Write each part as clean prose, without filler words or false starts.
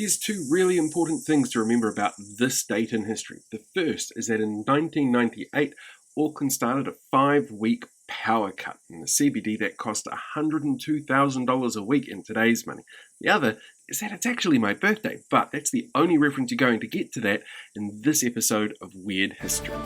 There's two really important things to remember about this date in history. The first is that in 1998, Auckland started a 5-week power cut in the CBD that cost $102,000 a week in today's money. The other is that it's actually my birthday, but that's the only reference you're going to get to that in this episode of Weird History.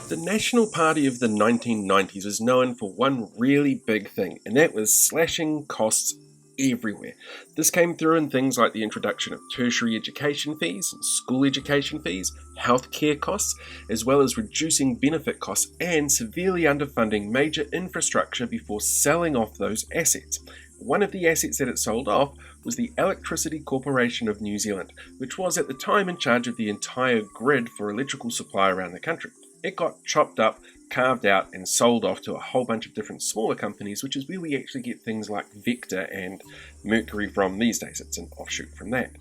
The National Party of the 1990s was known for one really big thing, and that was slashing costs everywhere. This came through in things like the introduction of tertiary education fees, school education fees, healthcare costs, as well as reducing benefit costs and severely underfunding major infrastructure before selling off those assets. One of the assets that it sold off was the Electricity Corporation of New Zealand, which was at the time in charge of the entire grid for electrical supply around the country. It got chopped up, carved out, and sold off to a whole bunch of different smaller companies, which is where we actually get things like Vector and Mercury from these days. It's an offshoot from that.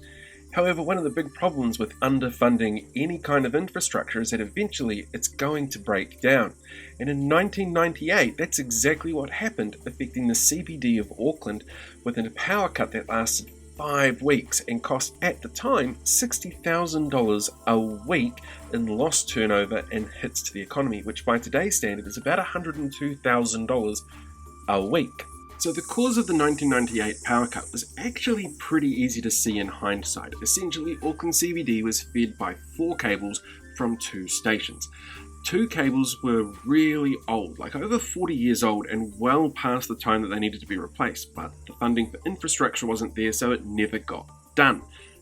However, one of the big problems with underfunding any kind of infrastructure is that eventually it's going to break down. And in 1998, that's exactly what happened, affecting the CBD of Auckland with a power cut that lasted 5 weeks and cost at the time $60,000 a week in lost turnover and hits to the economy, which by today's standard is about $102,000 a week. So the cause of the 1998 power cut was actually pretty easy to see in hindsight. Essentially, Auckland CBD was fed by 4 cables from 2 stations. 2 cables were really old, like over 40 years old, and well past the time that they needed to be replaced, but the funding for infrastructure wasn't there, so it never got done,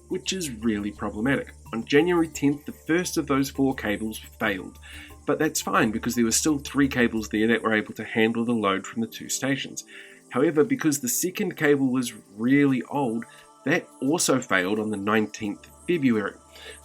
which is really problematic. On January 10th, the first of those 4 cables failed, but that's fine because there were still 3 cables there that were able to handle the load from the 2 stations. However, because the second cable was really old, that also failed on the 19th of February,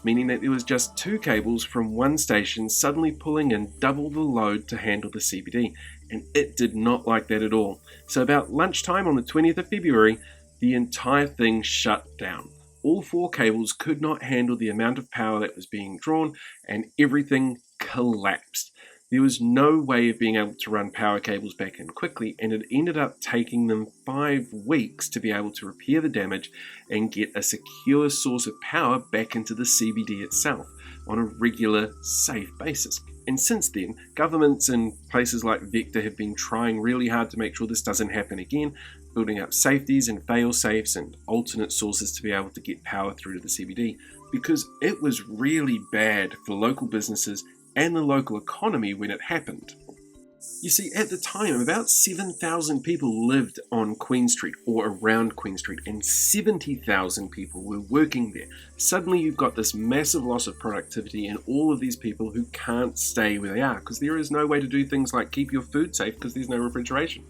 meaning that there was just 2 cables from 1 station suddenly pulling in double the load to handle the CBD, and it did not like that at all. So about lunchtime on the 20th of February, the entire thing shut down. All 4 cables could not handle the amount of power that was being drawn, and everything collapsed. There was no way of being able to run power cables back in quickly, and it ended up taking them 5 weeks to be able to repair the damage and get a secure source of power back into the CBD itself on a regular, safe basis. And since then, governments in places like Vector have been trying really hard to make sure this doesn't happen again, building up safeties and fail-safes and alternate sources to be able to get power through to the CBD, because it was really bad for local businesses and the local economy when it happened. You see, at the time, about 7,000 people lived on Queen Street or around Queen Street, and 70,000 people were working there. Suddenly you've got this massive loss of productivity and all of these people who can't stay where they are because there is no way to do things like keep your food safe because there's no refrigeration.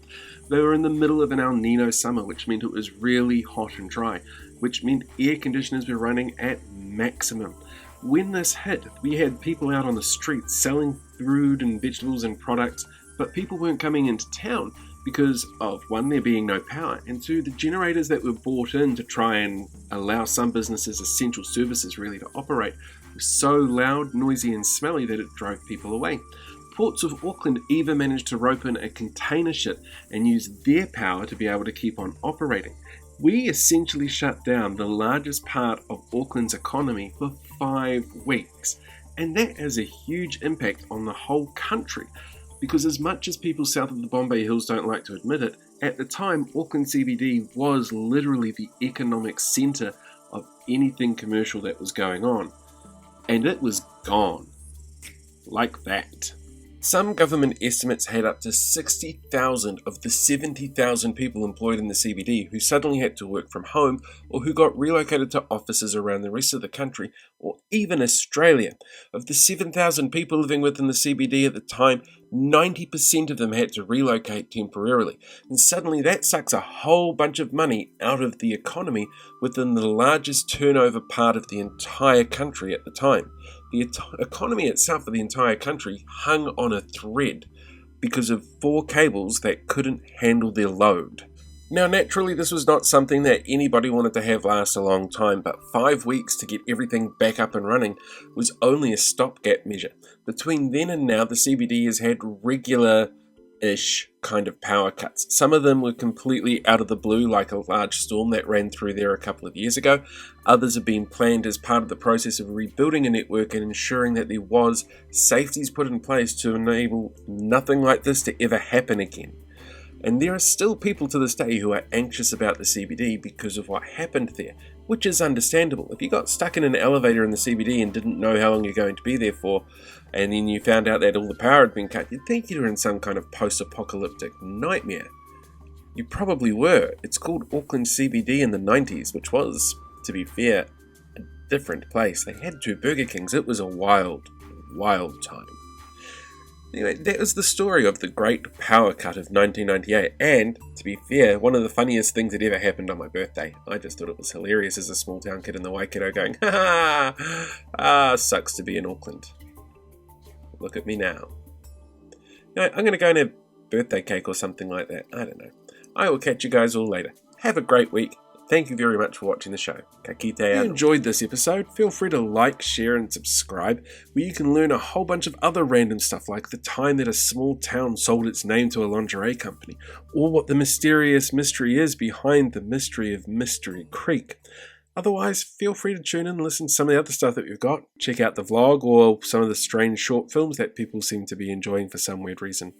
They were in the middle of an El Nino summer, which meant it was really hot and dry, which meant air conditioners were running at maximum. When this hit, we had people out on the streets selling food and vegetables and products, but people weren't coming into town because of, 1, there being no power, and 2, the generators that were brought in to try and allow some businesses' essential services really to operate were so loud, noisy and smelly that it drove people away. Ports of Auckland even managed to rope in a container ship and use their power to be able to keep on operating. We essentially shut down the largest part of Auckland's economy for 5 weeks, and that has a huge impact on the whole country, because as much as people south of the Bombay Hills don't like to admit it, at the time Auckland CBD was literally the economic centre of anything commercial that was going on, and it was gone. Like that. Some government estimates had up to 60,000 of the 70,000 people employed in the CBD who suddenly had to work from home or who got relocated to offices around the rest of the country or even Australia. Of the 7,000 people living within the CBD at the time, 90% of them had to relocate temporarily. And suddenly that sucks a whole bunch of money out of the economy within the largest turnover part of the entire country at the time. The economy itself of the entire country hung on a thread because of 4 cables that couldn't handle their load. Now, naturally, this was not something that anybody wanted to have last a long time, but 5 weeks to get everything back up and running was only a stopgap measure. Between then and now, the CBD has had regular-ish kind of power cuts. Some of them were completely out of the blue, like a large storm that ran through there a couple of years ago. Others have been planned as part of the process of rebuilding a network and ensuring that there was safeties put in place to enable nothing like this to ever happen again. And there are still people to this day who are anxious about the CBD because of what happened there, which is understandable. If you got stuck in an elevator in the CBD and didn't know how long you're going to be there for, and then you found out that all the power had been cut, you'd think you were in some kind of post-apocalyptic nightmare. You probably were. It's called Auckland CBD in the 90s, which was, to be fair, a different place. They had 2 Burger Kings. It was a wild, wild time. Anyway, that was the story of the Great Power Cut of 1998, and, to be fair, one of the funniest things that ever happened on my birthday. I just thought it was hilarious as a small town kid in the Waikato going, ha ha, sucks to be in Auckland. Look at me now. I'm going to go and have birthday cake or something like that. I don't know. I will catch you guys all later. Have a great week. Thank you very much for watching the show. Ka kite anō. If you enjoyed this episode, feel free to like, share and subscribe, where you can learn a whole bunch of other random stuff like the time that a small town sold its name to a lingerie company, or what the mysterious mystery is behind the mystery of Mystery Creek. Otherwise, feel free to tune in and listen to some of the other stuff that we've got. Check out the vlog or some of the strange short films that people seem to be enjoying for some weird reason.